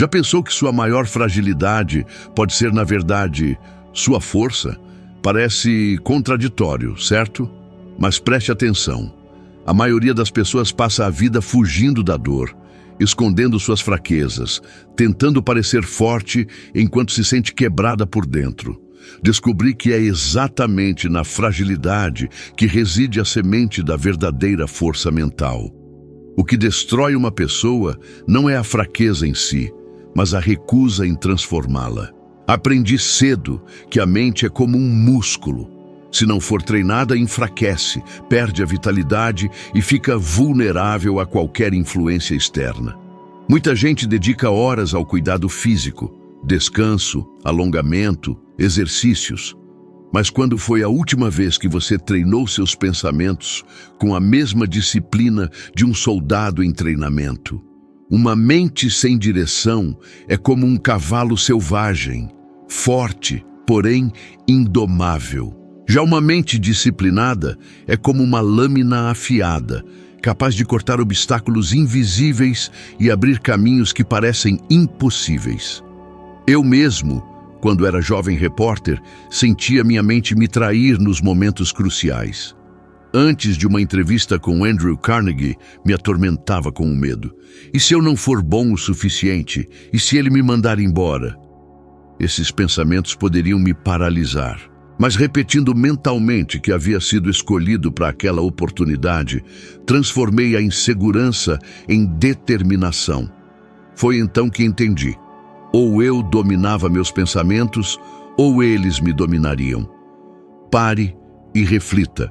Já pensou que sua maior fragilidade pode ser, na verdade, sua força? Parece contraditório, certo? Mas preste atenção. A maioria das pessoas passa a vida fugindo da dor, escondendo suas fraquezas, tentando parecer forte enquanto se sente quebrada por dentro. Descobri que é exatamente na fragilidade que reside a semente da verdadeira força mental. O que destrói uma pessoa não é a fraqueza em si, mas a recusa em transformá-la. Aprendi cedo que a mente é como um músculo. Se não for treinada, enfraquece, perde a vitalidade e fica vulnerável a qualquer influência externa. Muita gente dedica horas ao cuidado físico, descanso, alongamento, exercícios. Mas quando foi a última vez que você treinou seus pensamentos com a mesma disciplina de um soldado em treinamento? Uma mente sem direção é como um cavalo selvagem, forte, porém indomável. Já uma mente disciplinada é como uma lâmina afiada, capaz de cortar obstáculos invisíveis e abrir caminhos que parecem impossíveis. Eu mesmo, quando era jovem repórter, sentia minha mente me trair nos momentos cruciais. Antes de uma entrevista com Andrew Carnegie, me atormentava com o medo. E se eu não for bom o suficiente? E se ele me mandar embora? Esses pensamentos poderiam me paralisar. Mas repetindo mentalmente que havia sido escolhido para aquela oportunidade, transformei a insegurança em determinação. Foi então que entendi. Ou eu dominava meus pensamentos, ou eles me dominariam. Pare e reflita.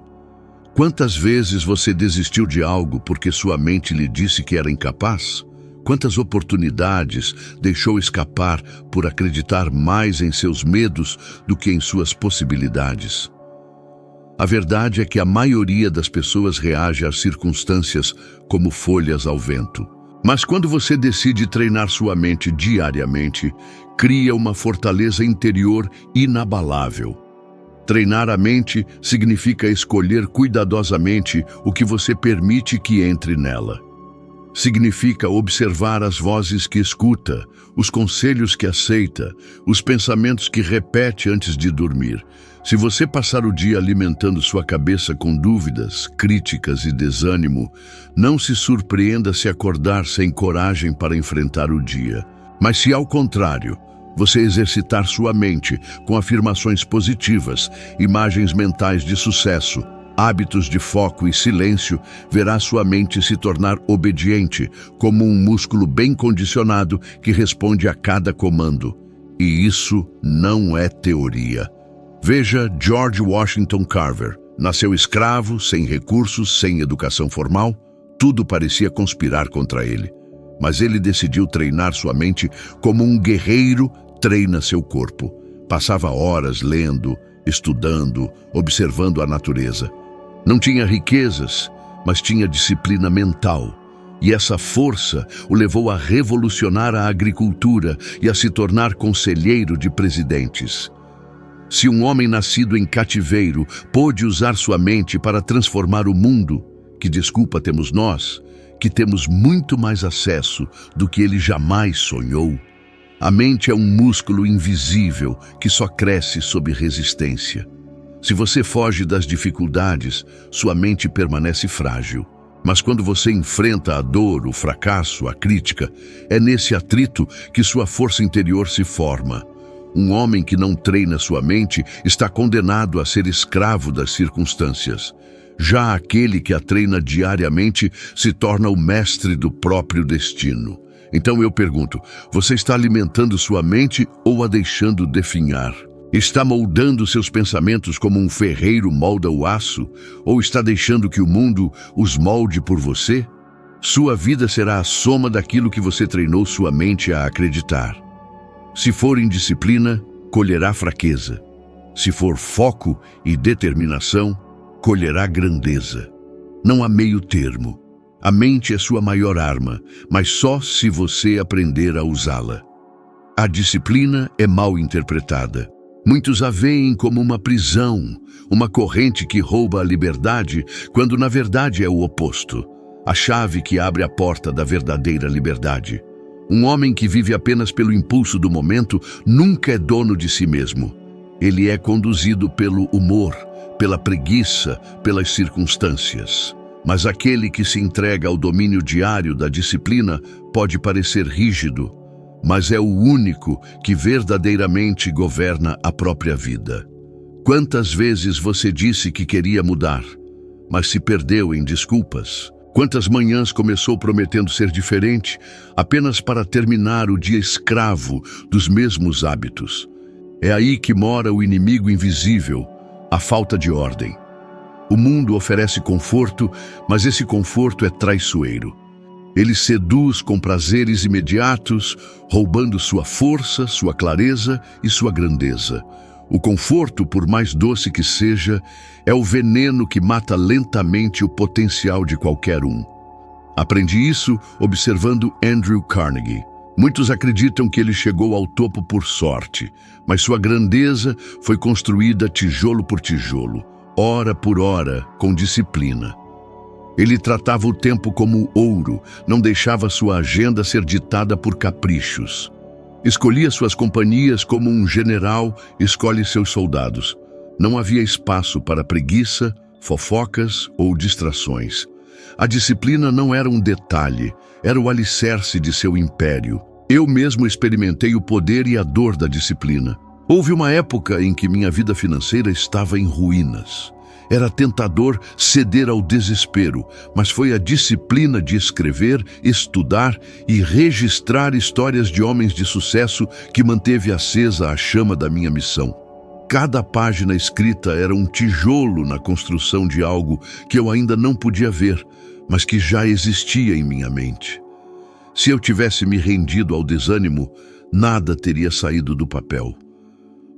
Quantas vezes você desistiu de algo porque sua mente lhe disse que era incapaz? Quantas oportunidades deixou escapar por acreditar mais em seus medos do que em suas possibilidades? A verdade é que a maioria das pessoas reage às circunstâncias como folhas ao vento. Mas quando você decide treinar sua mente diariamente, cria uma fortaleza interior inabalável. Treinar a mente significa escolher cuidadosamente o que você permite que entre nela. Significa observar as vozes que escuta, os conselhos que aceita, os pensamentos que repete antes de dormir. Se você passar o dia alimentando sua cabeça com dúvidas, críticas e desânimo, não se surpreenda se acordar sem coragem para enfrentar o dia. Mas se ao contrário, você exercitar sua mente com afirmações positivas, imagens mentais de sucesso, hábitos de foco e silêncio, verá sua mente se tornar obediente, como um músculo bem condicionado que responde a cada comando. E isso não é teoria. Veja George Washington Carver. Nasceu escravo, sem recursos, sem educação formal. Tudo parecia conspirar contra ele. Mas ele decidiu treinar sua mente como um guerreiro treina seu corpo. Passava horas lendo, estudando, observando a natureza. Não tinha riquezas, mas tinha disciplina mental. E essa força o levou a revolucionar a agricultura e a se tornar conselheiro de presidentes. Se um homem nascido em cativeiro pôde usar sua mente para transformar o mundo, que desculpa temos nós, que temos muito mais acesso do que ele jamais sonhou. A mente é um músculo invisível que só cresce sob resistência. Se você foge das dificuldades, sua mente permanece frágil. Mas quando você enfrenta a dor, o fracasso, a crítica, é nesse atrito que sua força interior se forma. Um homem que não treina sua mente está condenado a ser escravo das circunstâncias. Já aquele que a treina diariamente se torna o mestre do próprio destino. Então eu pergunto, você está alimentando sua mente ou a deixando definhar? Está moldando seus pensamentos como um ferreiro molda o aço? Ou está deixando que o mundo os molde por você? Sua vida será a soma daquilo que você treinou sua mente a acreditar. Se for indisciplina, colherá fraqueza. Se for foco e determinação, colherá grandeza. Não há meio termo. A mente é sua maior arma, mas só se você aprender a usá-la. A disciplina é mal interpretada. Muitos a veem como uma prisão, uma corrente que rouba a liberdade, quando na verdade é o oposto. A chave que abre a porta da verdadeira liberdade. Um homem que vive apenas pelo impulso do momento nunca é dono de si mesmo. Ele é conduzido pelo humor, pela preguiça, pelas circunstâncias. Mas aquele que se entrega ao domínio diário da disciplina pode parecer rígido, mas é o único que verdadeiramente governa a própria vida. Quantas vezes você disse que queria mudar, mas se perdeu em desculpas? Quantas manhãs começou prometendo ser diferente, apenas para terminar o dia escravo dos mesmos hábitos? É aí que mora o inimigo invisível, a falta de ordem. O mundo oferece conforto, mas esse conforto é traiçoeiro. Ele seduz com prazeres imediatos, roubando sua força, sua clareza e sua grandeza. O conforto, por mais doce que seja, é o veneno que mata lentamente o potencial de qualquer um. Aprendi isso observando Andrew Carnegie. Muitos acreditam que ele chegou ao topo por sorte, mas sua grandeza foi construída tijolo por tijolo, hora por hora, com disciplina. Ele tratava o tempo como ouro, não deixava sua agenda ser ditada por caprichos. Escolhia suas companhias como um general escolhe seus soldados. Não havia espaço para preguiça, fofocas ou distrações. A disciplina não era um detalhe, era o alicerce de seu império. Eu mesmo experimentei o poder e a dor da disciplina. Houve uma época em que minha vida financeira estava em ruínas. Era tentador ceder ao desespero, mas foi a disciplina de escrever, estudar e registrar histórias de homens de sucesso que manteve acesa a chama da minha missão. Cada página escrita era um tijolo na construção de algo que eu ainda não podia ver, mas que já existia em minha mente. Se eu tivesse me rendido ao desânimo, nada teria saído do papel.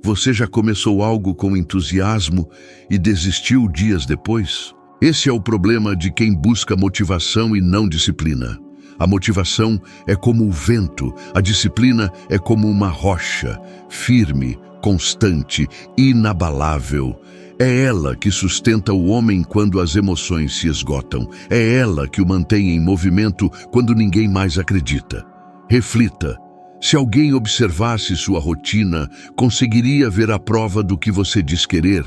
Você já começou algo com entusiasmo e desistiu dias depois? Esse é o problema de quem busca motivação e não disciplina. A motivação é como o vento, a disciplina é como uma rocha, firme, constante, inabalável. É ela que sustenta o homem quando as emoções se esgotam. É ela que o mantém em movimento quando ninguém mais acredita. Reflita. Se alguém observasse sua rotina, conseguiria ver a prova do que você diz querer?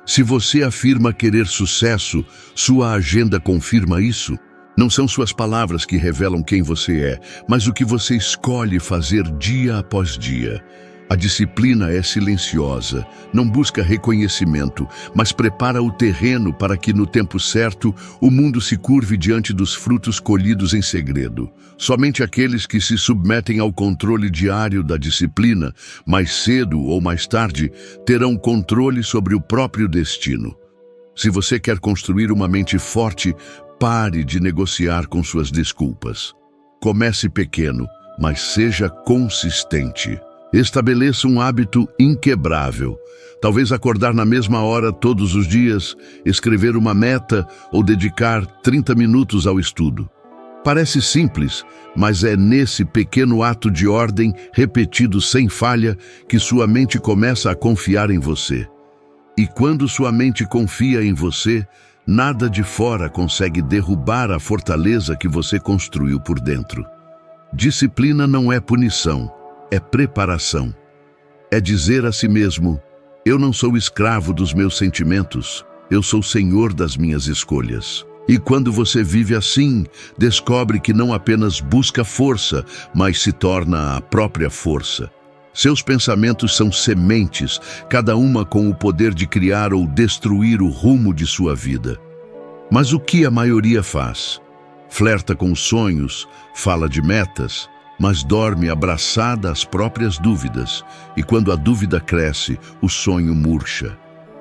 Se você afirma querer sucesso, sua agenda confirma isso? Não são suas palavras que revelam quem você é, mas o que você escolhe fazer dia após dia. A disciplina é silenciosa, não busca reconhecimento, mas prepara o terreno para que, no tempo certo, o mundo se curve diante dos frutos colhidos em segredo. Somente aqueles que se submetem ao controle diário da disciplina, mais cedo ou mais tarde, terão controle sobre o próprio destino. Se você quer construir uma mente forte, pare de negociar com suas desculpas. Comece pequeno, mas seja consistente. Estabeleça um hábito inquebrável. Talvez acordar na mesma hora todos os dias, escrever uma meta ou dedicar 30 minutos ao estudo. Parece simples, mas é nesse pequeno ato de ordem, repetido sem falha, que sua mente começa a confiar em você. E quando sua mente confia em você, nada de fora consegue derrubar a fortaleza que você construiu por dentro. Disciplina não é punição. É preparação. É dizer a si mesmo, eu não sou escravo dos meus sentimentos, eu sou senhor das minhas escolhas. E quando você vive assim, descobre que não apenas busca força, mas se torna a própria força. Seus pensamentos são sementes, cada uma com o poder de criar ou destruir o rumo de sua vida. Mas o que a maioria faz? Flerta com sonhos, fala de metas, mas dorme abraçada às próprias dúvidas, e quando a dúvida cresce, o sonho murcha.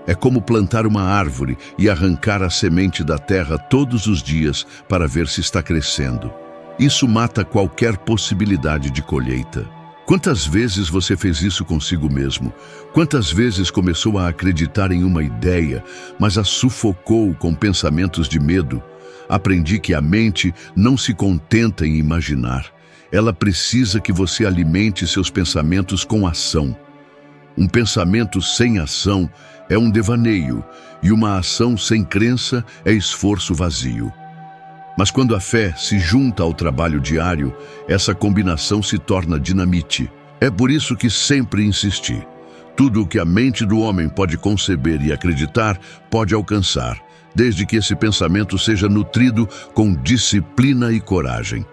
É como plantar uma árvore e arrancar a semente da terra todos os dias para ver se está crescendo. Isso mata qualquer possibilidade de colheita. Quantas vezes você fez isso consigo mesmo? Quantas vezes começou a acreditar em uma ideia, mas a sufocou com pensamentos de medo? Aprendi que a mente não se contenta em imaginar. Ela precisa que você alimente seus pensamentos com ação. Um pensamento sem ação é um devaneio, e uma ação sem crença é esforço vazio. Mas quando a fé se junta ao trabalho diário, essa combinação se torna dinamite. É por isso que sempre insisti. Tudo o que a mente do homem pode conceber e acreditar, pode alcançar, desde que esse pensamento seja nutrido com disciplina e coragem.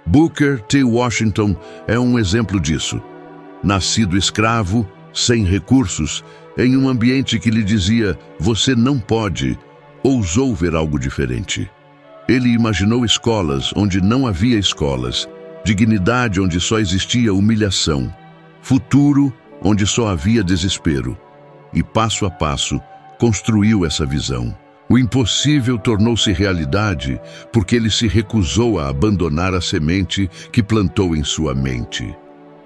Booker T. Washington é um exemplo disso. Nascido escravo, sem recursos, em um ambiente que lhe dizia, você não pode, ousou ver algo diferente. Ele imaginou escolas onde não havia escolas, dignidade onde só existia humilhação, futuro onde só havia desespero. E passo a passo, construiu essa visão. O impossível tornou-se realidade porque ele se recusou a abandonar a semente que plantou em sua mente.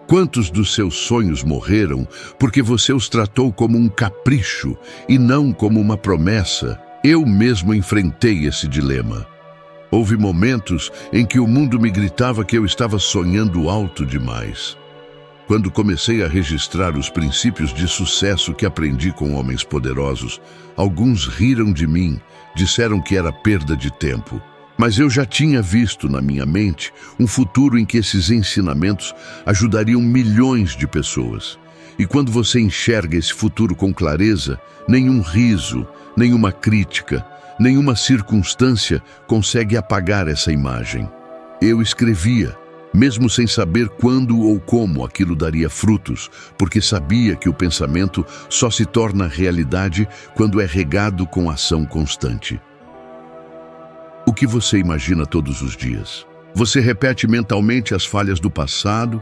Quantos dos seus sonhos morreram porque você os tratou como um capricho e não como uma promessa? Eu mesmo enfrentei esse dilema. Houve momentos em que o mundo me gritava que eu estava sonhando alto demais. Quando comecei a registrar os princípios de sucesso que aprendi com homens poderosos, alguns riram de mim, disseram que era perda de tempo. Mas eu já tinha visto na minha mente um futuro em que esses ensinamentos ajudariam milhões de pessoas. E quando você enxerga esse futuro com clareza, nenhum riso, nenhuma crítica, nenhuma circunstância consegue apagar essa imagem. Eu escrevia, mesmo sem saber quando ou como aquilo daria frutos, porque sabia que o pensamento só se torna realidade quando é regado com ação constante. O que você imagina todos os dias? Você repete mentalmente as falhas do passado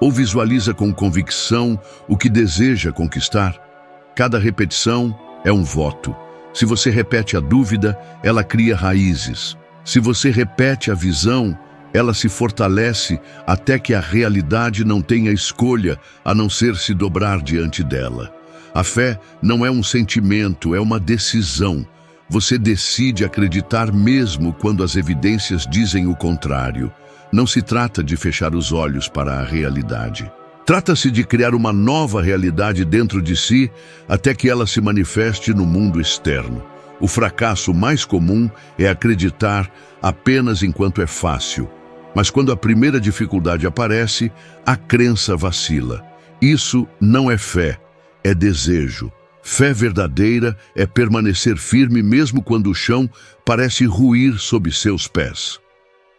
ou visualiza com convicção o que deseja conquistar? Cada repetição é um voto. Se você repete a dúvida, ela cria raízes. Se você repete a visão, ela se fortalece até que a realidade não tenha escolha a não ser se dobrar diante dela. A fé não é um sentimento, é uma decisão. Você decide acreditar mesmo quando as evidências dizem o contrário. Não se trata de fechar os olhos para a realidade. Trata-se de criar uma nova realidade dentro de si até que ela se manifeste no mundo externo. O fracasso mais comum é acreditar apenas enquanto é fácil. Mas quando a primeira dificuldade aparece, a crença vacila. Isso não é fé, é desejo. Fé verdadeira é permanecer firme mesmo quando o chão parece ruir sob seus pés.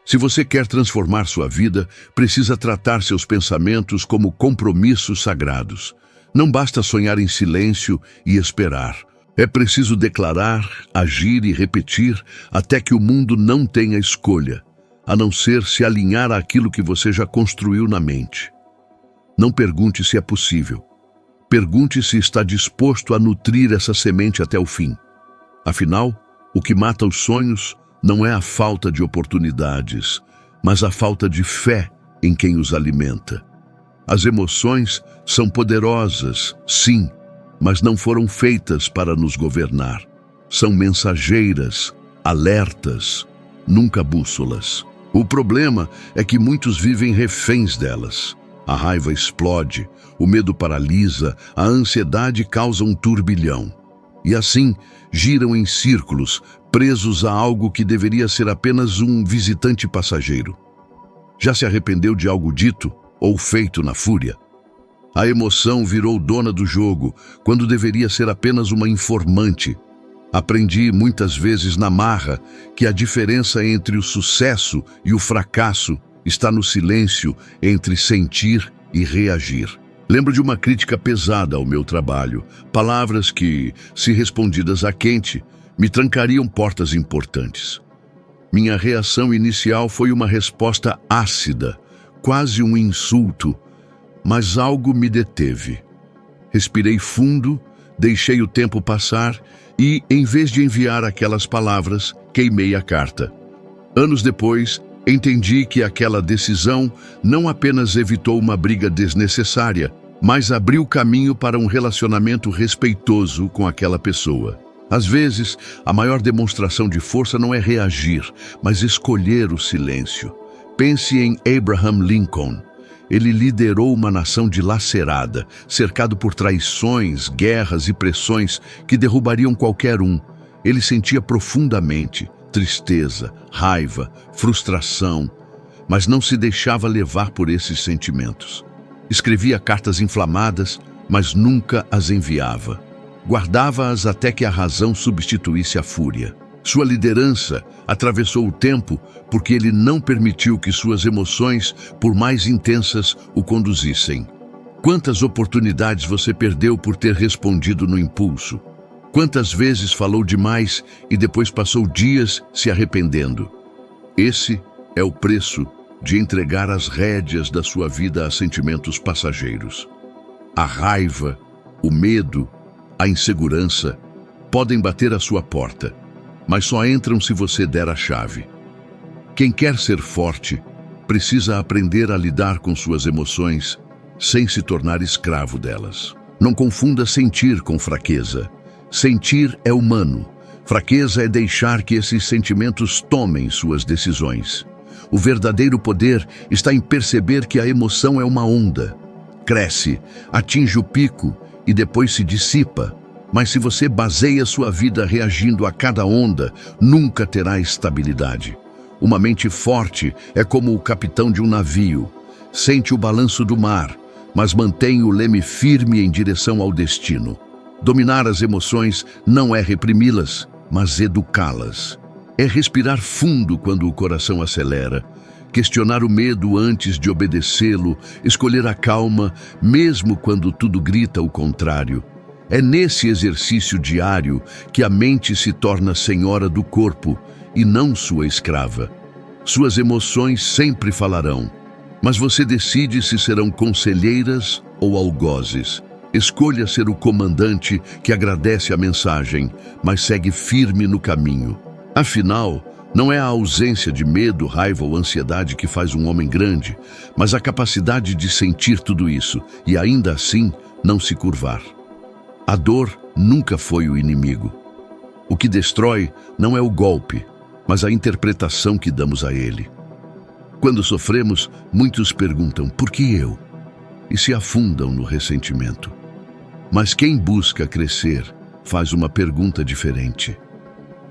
Se você quer transformar sua vida, precisa tratar seus pensamentos como compromissos sagrados. Não basta sonhar em silêncio e esperar. É preciso declarar, agir e repetir até que o mundo não tenha escolha, a não ser se alinhar àquilo que você já construiu na mente. Não pergunte se é possível. Pergunte se está disposto a nutrir essa semente até o fim. Afinal, o que mata os sonhos não é a falta de oportunidades, mas a falta de fé em quem os alimenta. As emoções são poderosas, sim, mas não foram feitas para nos governar. São mensageiras, alertas, nunca bússolas. O problema é que muitos vivem reféns delas. A raiva explode, o medo paralisa, a ansiedade causa um turbilhão. E assim, giram em círculos, presos a algo que deveria ser apenas um visitante passageiro. Já se arrependeu de algo dito ou feito na fúria? A emoção virou dona do jogo, quando deveria ser apenas uma informante. Aprendi muitas vezes na marra que a diferença entre o sucesso e o fracasso está no silêncio entre sentir e reagir. Lembro de uma crítica pesada ao meu trabalho, palavras que, se respondidas a quente, me trancariam portas importantes. Minha reação inicial foi uma resposta ácida, quase um insulto, mas algo me deteve. Respirei fundo, deixei o tempo passar e, em vez de enviar aquelas palavras, queimei a carta. Anos depois, entendi que aquela decisão não apenas evitou uma briga desnecessária, mas abriu caminho para um relacionamento respeitoso com aquela pessoa. Às vezes, a maior demonstração de força não é reagir, mas escolher o silêncio. Pense em Abraham Lincoln. Ele liderou uma nação dilacerada, cercado por traições, guerras e pressões que derrubariam qualquer um. Ele sentia profundamente, tristeza, raiva, frustração, mas não se deixava levar por esses sentimentos. Escrevia cartas inflamadas, mas nunca as enviava. Guardava-as até que a razão substituísse a fúria. Sua liderança atravessou o tempo porque ele não permitiu que suas emoções, por mais intensas, o conduzissem. Quantas oportunidades você perdeu por ter respondido no impulso? Quantas vezes falou demais e depois passou dias se arrependendo? Esse é o preço de entregar as rédeas da sua vida a sentimentos passageiros. A raiva, o medo, a insegurança podem bater à sua porta, mas só entram se você der a chave. Quem quer ser forte precisa aprender a lidar com suas emoções sem se tornar escravo delas. Não confunda sentir com fraqueza. Sentir é humano. Fraqueza é deixar que esses sentimentos tomem suas decisões. O verdadeiro poder está em perceber que a emoção é uma onda. Cresce, atinge o pico e depois se dissipa. Mas se você baseia sua vida reagindo a cada onda, nunca terá estabilidade. Uma mente forte é como o capitão de um navio. Sente o balanço do mar, mas mantém o leme firme em direção ao destino. Dominar as emoções não é reprimi-las, mas educá-las. É respirar fundo quando o coração acelera, questionar o medo antes de obedecê-lo, escolher a calma mesmo quando tudo grita o contrário. É nesse exercício diário que a mente se torna senhora do corpo e não sua escrava. Suas emoções sempre falarão, mas você decide se serão conselheiras ou algozes. Escolha ser o comandante que agradece a mensagem, mas segue firme no caminho. Afinal, não é a ausência de medo, raiva ou ansiedade que faz um homem grande, mas a capacidade de sentir tudo isso e ainda assim não se curvar. A dor nunca foi o inimigo. O que destrói não é o golpe, mas a interpretação que damos a ele. Quando sofremos, muitos perguntam, por que eu? E se afundam no ressentimento. Mas quem busca crescer faz uma pergunta diferente.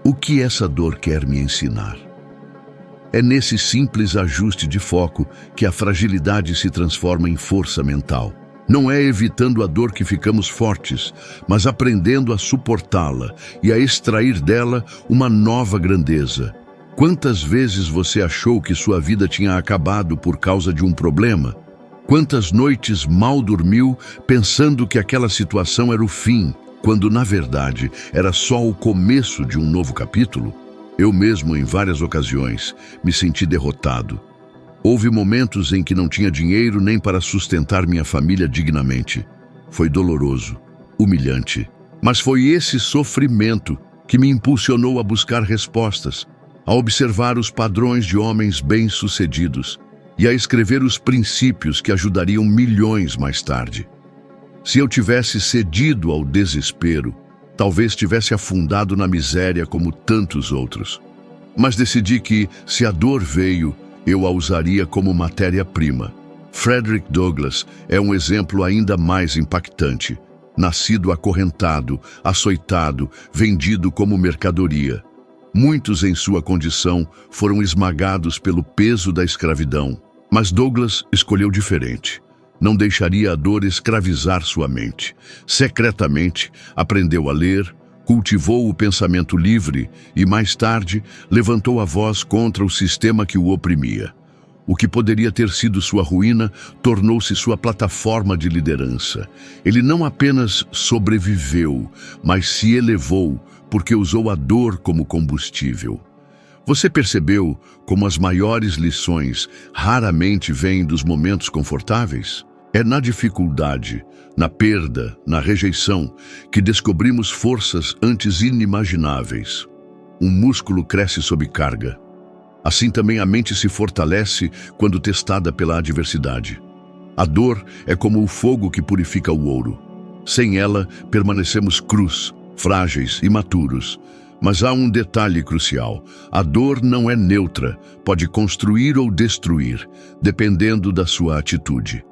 O que essa dor quer me ensinar? É nesse simples ajuste de foco que a fragilidade se transforma em força mental. Não é evitando a dor que ficamos fortes, mas aprendendo a suportá-la e a extrair dela uma nova grandeza. Quantas vezes você achou que sua vida tinha acabado por causa de um problema? Quantas noites mal dormiu pensando que aquela situação era o fim, quando na verdade era só o começo de um novo capítulo? Eu mesmo, em várias ocasiões, me senti derrotado. Houve momentos em que não tinha dinheiro nem para sustentar minha família dignamente. Foi doloroso, humilhante, mas foi esse sofrimento que me impulsionou a buscar respostas, a observar os padrões de homens bem-sucedidos e a escrever os princípios que ajudariam milhões mais tarde. Se eu tivesse cedido ao desespero, talvez tivesse afundado na miséria como tantos outros. Mas decidi que, se a dor veio, eu a usaria como matéria-prima. Frederick Douglass é um exemplo ainda mais impactante. Nascido acorrentado, açoitado, vendido como mercadoria. Muitos em sua condição foram esmagados pelo peso da escravidão. Mas Douglass escolheu diferente. Não deixaria a dor escravizar sua mente. Secretamente, aprendeu a ler, cultivou o pensamento livre e, mais tarde, levantou a voz contra o sistema que o oprimia. O que poderia ter sido sua ruína tornou-se sua plataforma de liderança. Ele não apenas sobreviveu, mas se elevou porque usou a dor como combustível. Você percebeu como as maiores lições raramente vêm dos momentos confortáveis? É na dificuldade, na perda, na rejeição, que descobrimos forças antes inimagináveis. Um músculo cresce sob carga. Assim também a mente se fortalece quando testada pela adversidade. A dor é como o fogo que purifica o ouro. Sem ela, permanecemos crus, frágeis, imaturos. Mas há um detalhe crucial. A dor não é neutra, pode construir ou destruir, dependendo da sua atitude.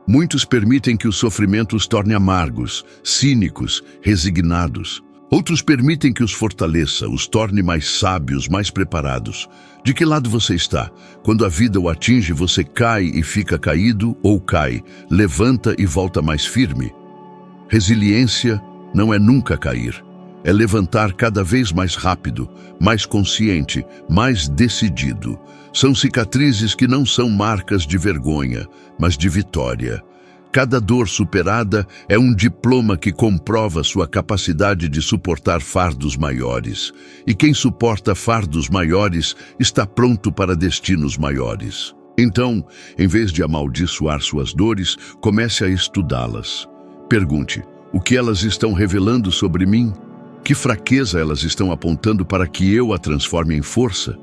Muitos permitem que o sofrimento os torne amargos, cínicos, resignados. Outros permitem que os fortaleça, os torne mais sábios, mais preparados. De que lado você está? Quando a vida o atinge, você cai e fica caído ou cai, levanta e volta mais firme? Resiliência não é nunca cair. É levantar cada vez mais rápido, mais consciente, mais decidido. São cicatrizes que não são marcas de vergonha, mas de vitória. Cada dor superada é um diploma que comprova sua capacidade de suportar fardos maiores. E quem suporta fardos maiores está pronto para destinos maiores. Então, em vez de amaldiçoar suas dores, comece a estudá-las. Pergunte: o que elas estão revelando sobre mim? Que fraqueza elas estão apontando para que eu a transforme em força?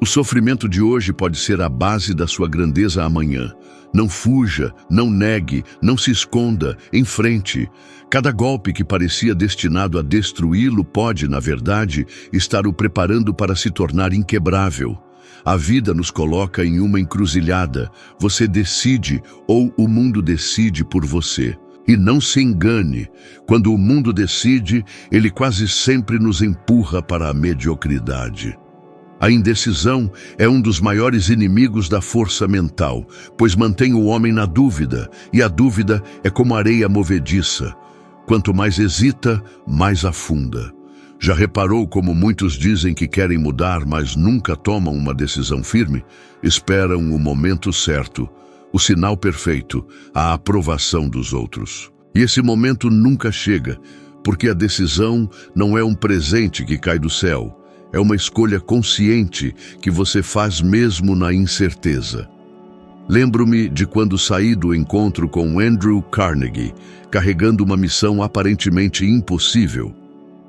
O sofrimento de hoje pode ser a base da sua grandeza amanhã. Não fuja, não negue, não se esconda, enfrente. Cada golpe que parecia destinado a destruí-lo pode, na verdade, estar o preparando para se tornar inquebrável. A vida nos coloca em uma encruzilhada. Você decide ou o mundo decide por você. E não se engane, quando o mundo decide, ele quase sempre nos empurra para a mediocridade. A indecisão é um dos maiores inimigos da força mental, pois mantém o homem na dúvida, e a dúvida é como areia movediça. Quanto mais hesita, mais afunda. Já reparou como muitos dizem que querem mudar, mas nunca tomam uma decisão firme? Esperam o momento certo, o sinal perfeito, a aprovação dos outros. E esse momento nunca chega, porque a decisão não é um presente que cai do céu. É uma escolha consciente que você faz mesmo na incerteza. Lembro-me de quando saí do encontro com Andrew Carnegie, carregando uma missão aparentemente impossível: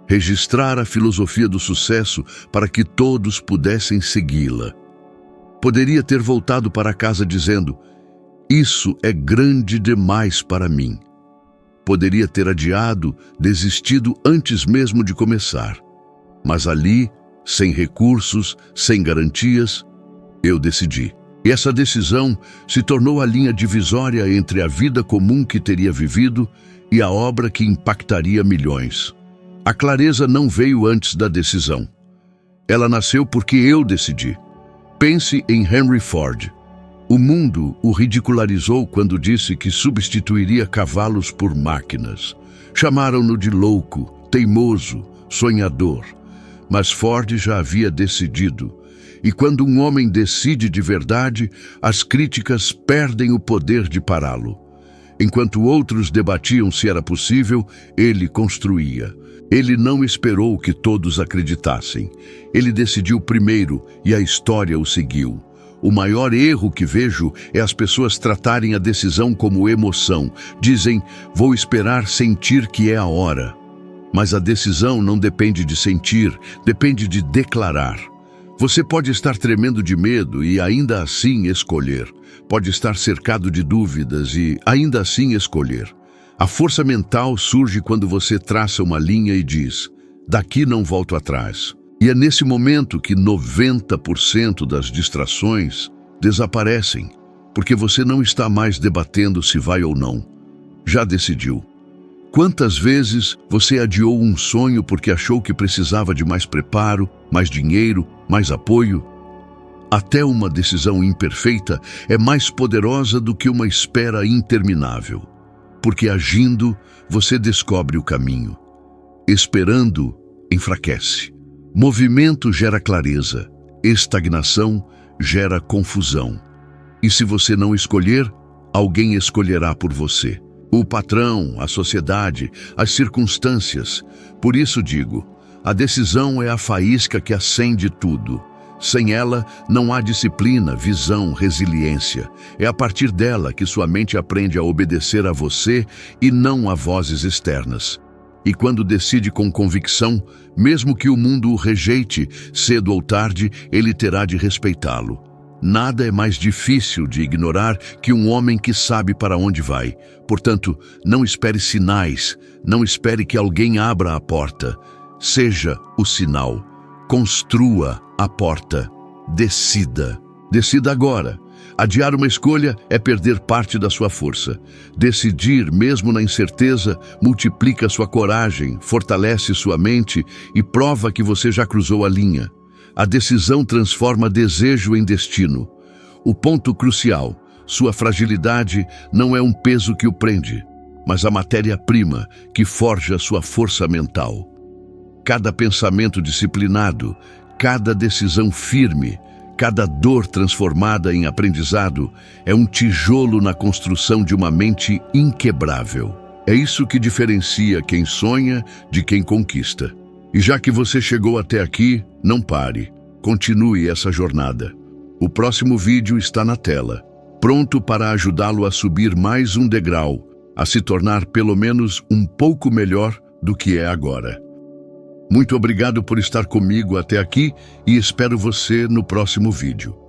registrar a filosofia do sucesso para que todos pudessem segui-la. Poderia ter voltado para casa dizendo: isso é grande demais para mim. Poderia ter adiado, desistido antes mesmo de começar. Mas ali, sem recursos, sem garantias, eu decidi. E essa decisão se tornou a linha divisória entre a vida comum que teria vivido e a obra que impactaria milhões. A clareza não veio antes da decisão. Ela nasceu porque eu decidi. Pense em Henry Ford. O mundo o ridicularizou quando disse que substituiria cavalos por máquinas. Chamaram-no de louco, teimoso, sonhador. Mas Ford já havia decidido. E quando um homem decide de verdade, as críticas perdem o poder de pará-lo. Enquanto outros debatiam se era possível, ele construía. Ele não esperou que todos acreditassem. Ele decidiu primeiro e a história o seguiu. O maior erro que vejo é as pessoas tratarem a decisão como emoção. Dizem: vou esperar sentir que é a hora. Mas a decisão não depende de sentir, depende de declarar. Você pode estar tremendo de medo e ainda assim escolher. Pode estar cercado de dúvidas e ainda assim escolher. A força mental surge quando você traça uma linha e diz: daqui não volto atrás. E é nesse momento que 90% das distrações desaparecem, porque você não está mais debatendo se vai ou não. Já decidiu. Quantas vezes você adiou um sonho porque achou que precisava de mais preparo, mais dinheiro, mais apoio? Até uma decisão imperfeita é mais poderosa do que uma espera interminável, porque agindo você descobre o caminho. Esperando, enfraquece. Movimento gera clareza, estagnação gera confusão. E se você não escolher, alguém escolherá por você. O patrão, a sociedade, as circunstâncias. Por isso digo, a decisão é a faísca que acende tudo. Sem ela, não há disciplina, visão, resiliência. É a partir dela que sua mente aprende a obedecer a você e não a vozes externas. E quando decide com convicção, mesmo que o mundo o rejeite, cedo ou tarde, ele terá de respeitá-lo. Nada é mais difícil de ignorar que um homem que sabe para onde vai. Portanto, não espere sinais, não espere que alguém abra a porta. Seja o sinal. Construa a porta. Decida. Decida agora. Adiar uma escolha é perder parte da sua força. Decidir, mesmo na incerteza, multiplica sua coragem, fortalece sua mente e prova que você já cruzou a linha. A decisão transforma desejo em destino. O ponto crucial: sua fragilidade não é um peso que o prende, mas a matéria-prima que forja sua força mental. Cada pensamento disciplinado, cada decisão firme, cada dor transformada em aprendizado é um tijolo na construção de uma mente inquebrável. É isso que diferencia quem sonha de quem conquista. E já que você chegou até aqui, não pare. Continue essa jornada. O próximo vídeo está na tela, pronto para ajudá-lo a subir mais um degrau, a se tornar pelo menos um pouco melhor do que é agora. Muito obrigado por estar comigo até aqui e espero você no próximo vídeo.